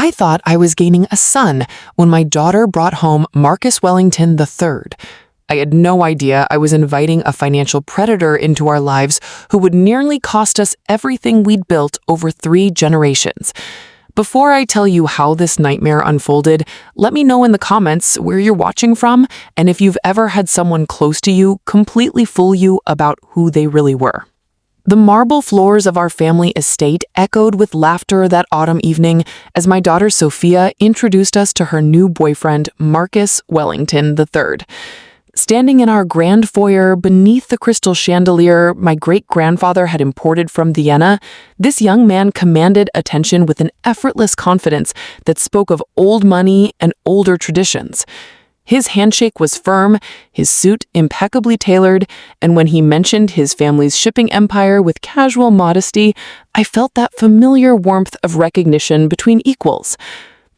I thought I was gaining a son when my daughter brought home Marcus Wellington III. I had no idea I was inviting a financial predator into our lives who would nearly cost us everything we'd built over 3 generations. Before I tell you how this nightmare unfolded, let me know in the comments where you're watching from and if you've ever had someone close to you completely fool you about who they really were. The marble floors of our family estate echoed with laughter that autumn evening as my daughter Sophia introduced us to her new boyfriend, Marcus Wellington III. Standing in our grand foyer beneath the crystal chandelier my great-grandfather had imported from Vienna, this young man commanded attention with an effortless confidence that spoke of old money and older traditions. His handshake was firm, his suit impeccably tailored, and when he mentioned his family's shipping empire with casual modesty, I felt that familiar warmth of recognition between equals.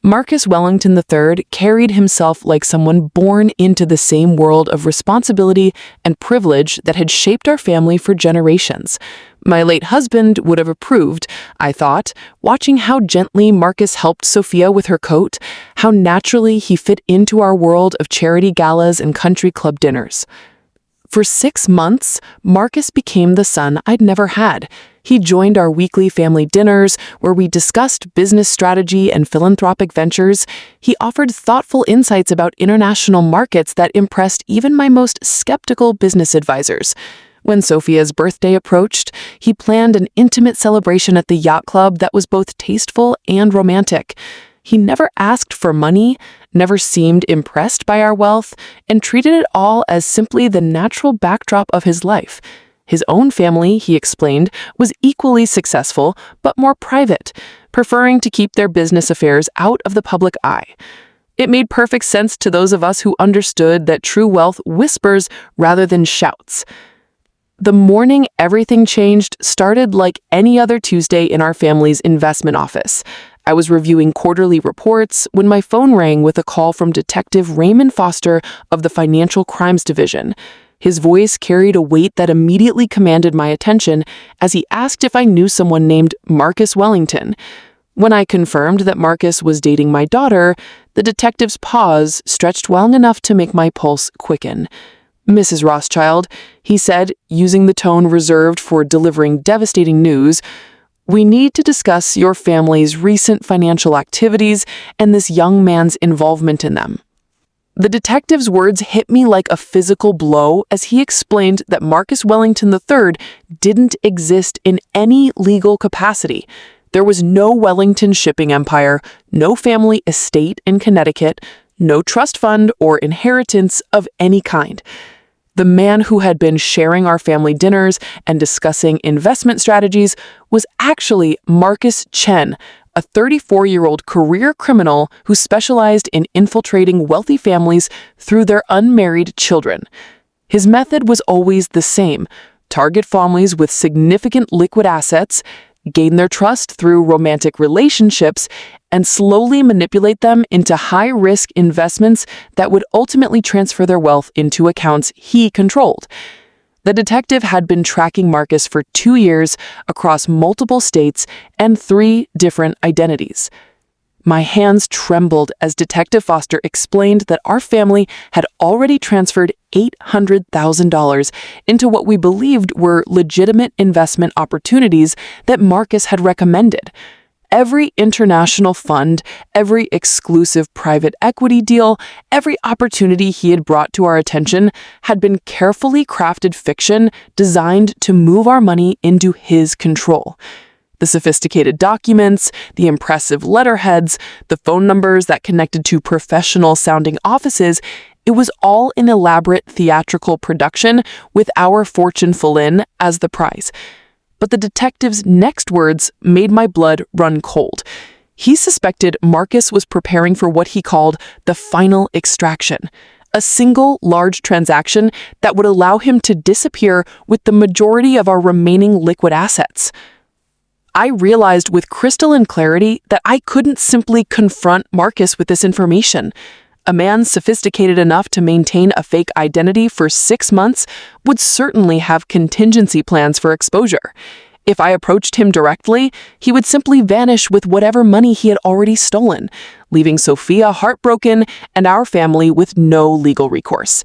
Marcus Wellington III carried himself like someone born into the same world of responsibility and privilege that had shaped our family for generations. My late husband would have approved, I thought, watching how gently Marcus helped Sophia with her coat, how naturally he fit into our world of charity galas and country club dinners. For 6 months, Marcus became the son I'd never had. He joined our weekly family dinners, where we discussed business strategy and philanthropic ventures. He offered thoughtful insights about international markets that impressed even my most skeptical business advisors. When Sophia's birthday approached, he planned an intimate celebration at the yacht club that was both tasteful and romantic. He never asked for money, never seemed impressed by our wealth, and treated it all as simply the natural backdrop of his life. His own family, he explained, was equally successful, but more private, preferring to keep their business affairs out of the public eye. It made perfect sense to those of us who understood that true wealth whispers rather than shouts. The morning everything changed started like any other Tuesday in our family's investment office. I was reviewing quarterly reports when my phone rang with a call from Detective Raymond Foster of the Financial Crimes Division. His voice carried a weight that immediately commanded my attention as he asked if I knew someone named Marcus Wellington. When I confirmed that Marcus was dating my daughter, the detective's pause stretched long enough to make my pulse quicken. "Mrs. Rothschild," he said, using the tone reserved for delivering devastating news, "we need to discuss your family's recent financial activities and this young man's involvement in them." The detective's words hit me like a physical blow as he explained that Marcus Wellington III didn't exist in any legal capacity. There was no Wellington shipping empire, no family estate in Connecticut, no trust fund or inheritance of any kind. The man who had been sharing our family dinners and discussing investment strategies was actually Marcus Chen, a 34-year-old career criminal who specialized in infiltrating wealthy families through their unmarried children. His method was always the same: target families with significant liquid assets, gain their trust through romantic relationships, and slowly manipulate them into high-risk investments that would ultimately transfer their wealth into accounts he controlled. The detective had been tracking Marcus for 2 years across multiple states and 3 different identities. My hands trembled as Detective Foster explained that our family had already transferred $800,000 into what we believed were legitimate investment opportunities that Marcus had recommended. Every international fund, every exclusive private equity deal, every opportunity he had brought to our attention had been carefully crafted fiction designed to move our money into his control. The sophisticated documents, the impressive letterheads, the phone numbers that connected to professional-sounding offices, it was all an elaborate theatrical production with our fortune full in as the prize. But the detective's next words made my blood run cold. He suspected Marcus was preparing for what he called the final extraction, a single large transaction that would allow him to disappear with the majority of our remaining liquid assets. I realized with crystalline clarity that I couldn't simply confront Marcus with this information. A man sophisticated enough to maintain a fake identity for 6 months would certainly have contingency plans for exposure. If I approached him directly, he would simply vanish with whatever money he had already stolen, leaving Sophia heartbroken and our family with no legal recourse.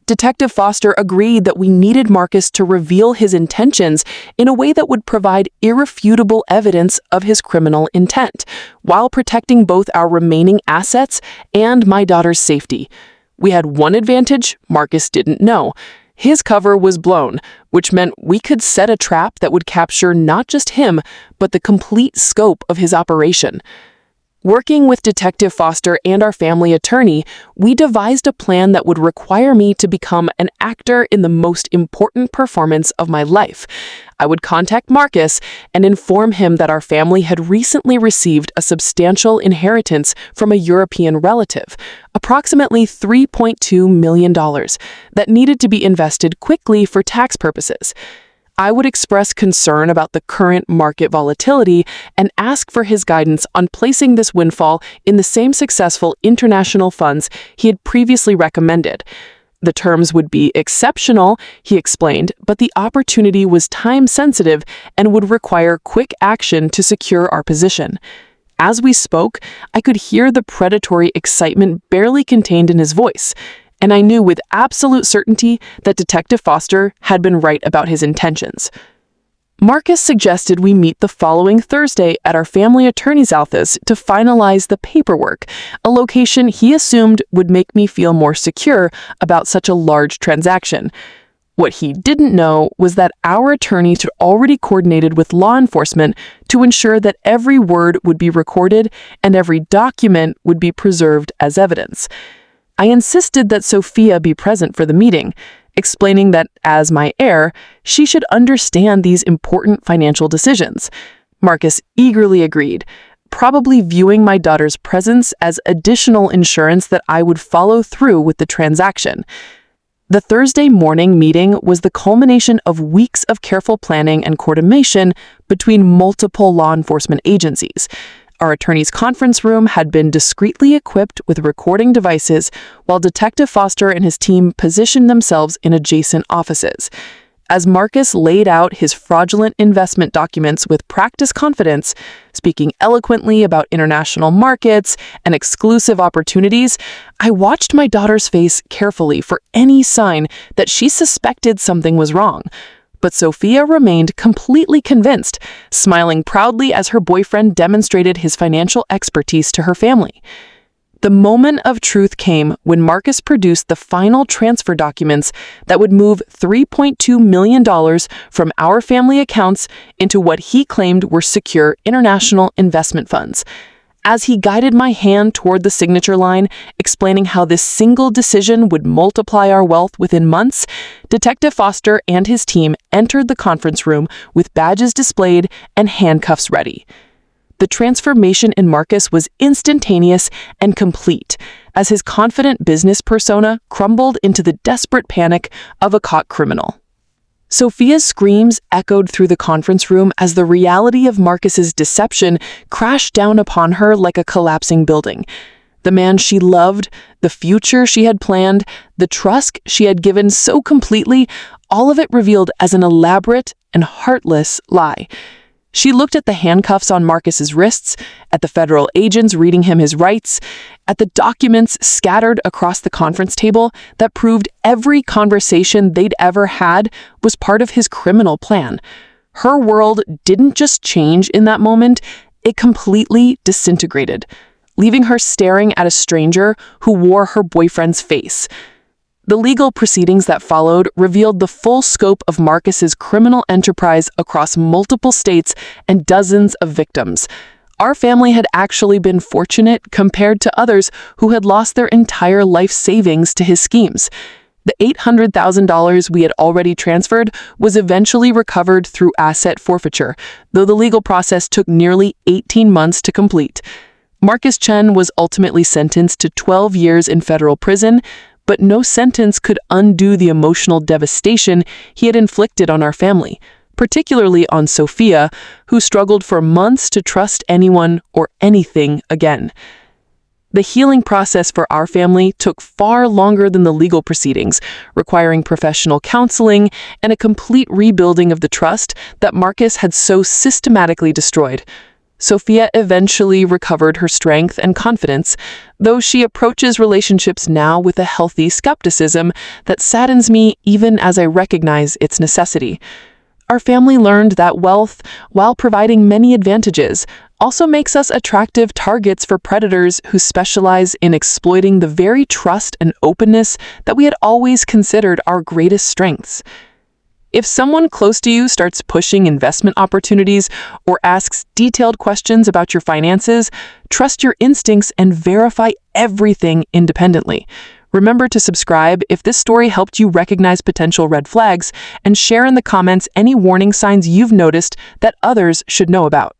Detective Foster agreed that we needed Marcus to reveal his intentions in a way that would provide irrefutable evidence of his criminal intent, while protecting both our remaining assets and my daughter's safety. We had one advantage Marcus didn't know. His cover was blown, which meant we could set a trap that would capture not just him, but the complete scope of his operation. Working with Detective Foster and our family attorney, we devised a plan that would require me to become an actor in the most important performance of my life. I would contact Marcus and inform him that our family had recently received a substantial inheritance from a European relative, approximately $3.2 million, that needed to be invested quickly for tax purposes. I would express concern about the current market volatility and ask for his guidance on placing this windfall in the same successful international funds he had previously recommended. The terms would be exceptional, he explained, but the opportunity was time-sensitive and would require quick action to secure our position. As we spoke, I could hear the predatory excitement barely contained in his voice, and I knew with absolute certainty that Detective Foster had been right about his intentions. Marcus suggested we meet the following Thursday at our family attorney's office to finalize the paperwork, a location he assumed would make me feel more secure about such a large transaction. What he didn't know was that our attorneys had already coordinated with law enforcement to ensure that every word would be recorded and every document would be preserved as evidence. I insisted that Sophia be present for the meeting, explaining that, as my heir, she should understand these important financial decisions. Marcus eagerly agreed, probably viewing my daughter's presence as additional insurance that I would follow through with the transaction. The Thursday morning meeting was the culmination of weeks of careful planning and coordination between multiple law enforcement agencies. Our attorney's conference room had been discreetly equipped with recording devices, while Detective Foster and his team positioned themselves in adjacent offices. As Marcus laid out his fraudulent investment documents with practiced confidence, speaking eloquently about international markets and exclusive opportunities, I watched my daughter's face carefully for any sign that she suspected something was wrong. But Sophia remained completely convinced, smiling proudly as her boyfriend demonstrated his financial expertise to her family. The moment of truth came when Marcus produced the final transfer documents that would move $3.2 million from our family accounts into what he claimed were secure international investment funds. As he guided my hand toward the signature line, explaining how this single decision would multiply our wealth within months, Detective Foster and his team entered the conference room with badges displayed and handcuffs ready. The transformation in Marcus was instantaneous and complete, as his confident business persona crumbled into the desperate panic of a caught criminal. Sophia's screams echoed through the conference room as the reality of Marcus's deception crashed down upon her like a collapsing building. The man she loved, the future she had planned, the trust she had given so completely, all of it revealed as an elaborate and heartless lie. She looked at the handcuffs on Marcus's wrists, at the federal agents reading him his rights, at the documents scattered across the conference table that proved every conversation they'd ever had was part of his criminal plan. Her world didn't just change in that moment, it completely disintegrated, leaving her staring at a stranger who wore her boyfriend's face. The legal proceedings that followed revealed the full scope of Marcus's criminal enterprise across multiple states and dozens of victims. Our family had actually been fortunate compared to others who had lost their entire life savings to his schemes. The $800,000 we had already transferred was eventually recovered through asset forfeiture, though the legal process took nearly 18 months to complete. Marcus Chen was ultimately sentenced to 12 years in federal prison, but no sentence could undo the emotional devastation he had inflicted on our family, particularly on Sophia, who struggled for months to trust anyone or anything again. The healing process for our family took far longer than the legal proceedings, requiring professional counseling and a complete rebuilding of the trust that Marcus had so systematically destroyed. Sophia eventually recovered her strength and confidence, though she approaches relationships now with a healthy skepticism that saddens me even as I recognize its necessity. Our family learned that wealth, while providing many advantages, also makes us attractive targets for predators who specialize in exploiting the very trust and openness that we had always considered our greatest strengths. If someone close to you starts pushing investment opportunities or asks detailed questions about your finances, trust your instincts and verify everything independently. Remember to subscribe if this story helped you recognize potential red flags, and share in the comments any warning signs you've noticed that others should know about.